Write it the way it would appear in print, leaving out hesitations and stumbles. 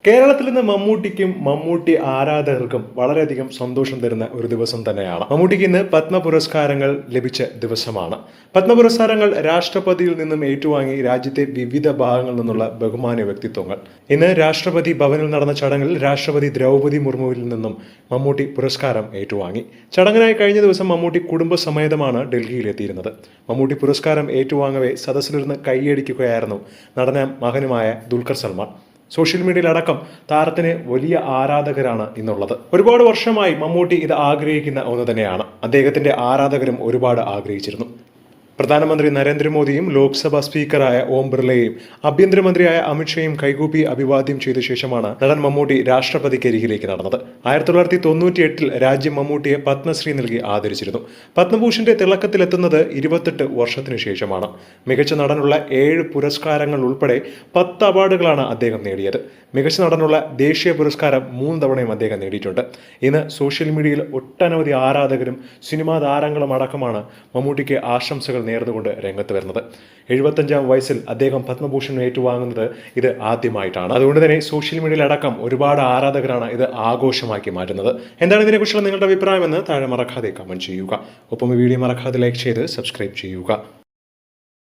കേരളത്തിൽ നിന്ന് മമ്മൂട്ടിക്കും മമ്മൂട്ടി ആരാധകർക്കും വളരെയധികം സന്തോഷം തരുന്ന ഒരു ദിവസം തന്നെയാണ്. മമ്മൂട്ടിക്ക് ഇന്ന് പത്മ പുരസ്കാരങ്ങൾ ലഭിച്ച ദിവസമാണ്. പത്മ പുരസ്കാരങ്ങൾ രാഷ്ട്രപതിയിൽ നിന്നും ഏറ്റുവാങ്ങി രാജ്യത്തെ വിവിധ ഭാഗങ്ങളിൽ നിന്നുള്ള ബഹുമാന്യ വ്യക്തിത്വങ്ങൾ. ഇന്ന് രാഷ്ട്രപതി ഭവനിൽ നടന്ന ചടങ്ങിൽ രാഷ്ട്രപതി ദ്രൗപദി മുർമുവിൽ നിന്നും മമ്മൂട്ടി പുരസ്കാരം ഏറ്റുവാങ്ങി. ചടങ്ങിനായി കഴിഞ്ഞ ദിവസം മമ്മൂട്ടി കുടുംബസമേതമാണ് ഡൽഹിയിലെത്തിയിരുന്നത്. മമ്മൂട്ടി പുരസ്കാരം ഏറ്റുവാങ്ങവേ സദസ്സിലിരുന്ന് കൈയടിക്കുകയായിരുന്നു നടനും മകനുമായ ദുൽഖർ സൽമാൻ. സോഷ്യൽ മീഡിയയിലടക്കം താരത്തിന് വലിയ ആരാധകരാണ് ഇന്നുള്ളത്. ഒരുപാട് വർഷമായി മമ്മൂട്ടി ഇത് ആഗ്രഹിക്കുന്ന ഒന്ന് തന്നെയാണ്. അദ്ദേഹത്തിന്റെ ആരാധകരും ഒരുപാട് ആഗ്രഹിച്ചിരുന്നു. പ്രധാനമന്ത്രി നരേന്ദ്രമോദിയും ലോക്സഭാ സ്പീക്കറായ ഓം ബിർളയെയും ആഭ്യന്തരമന്ത്രിയായ അമിത്ഷായും കൈകൂപ്പി അഭിവാദ്യം ചെയ്ത ശേഷമാണ് നടൻ മമ്മൂട്ടി രാഷ്ട്രപതിക്കരികിലേക്ക് നടന്നത്. 1998 രാജ്യം മമ്മൂട്ടിയെ പത്മശ്രീ നൽകി ആദരിച്ചിരുന്നു. പത്മഭൂഷന്റെ തിളക്കത്തിലെത്തുന്നത് 28 വർഷത്തിനു ശേഷമാണ്. മികച്ച നടനുള്ള 7 പുരസ്കാരങ്ങൾ ഉൾപ്പെടെ 10 അവാർഡുകളാണ് അദ്ദേഹം നേടിയത്. മികച്ച നടനുള്ള ദേശീയ പുരസ്കാരം 3 തവണയും അദ്ദേഹം നേടിയിട്ടുണ്ട്. ഇന്ന് സോഷ്യൽ മീഡിയയിൽ ഒട്ടനവധി ആരാധകരും സിനിമാ താരങ്ങളും അടക്കമാണ് മമ്മൂട്ടിക്ക് ആശംസകൾ നേർന്നുകൊണ്ട് രംഗത്ത് വരുന്നത്. 75-ാം വയസ്സിൽ അദ്ദേഹം പത്മഭൂഷൺ ഏറ്റുവാങ്ങുന്നത് ഇത് ആദ്യമായിട്ടാണ്. അതുകൊണ്ട് തന്നെ സോഷ്യൽ മീഡിയയിൽ അടക്കം ഒരുപാട് ആരാധകരാണ് ഇത് ആഘോഷമാക്കി മാറ്റുന്നത്. എന്താണ് ഇതിനെക്കുറിച്ചുള്ള നിങ്ങളുടെ അഭിപ്രായം എന്ന് താഴെ മറക്കാതെ കമന്റ് ചെയ്യുക. ഒപ്പം ഈ വീഡിയോ മറക്കാതെ ലൈക്ക് ചെയ്ത് സബ്സ്ക്രൈബ് ചെയ്യുക.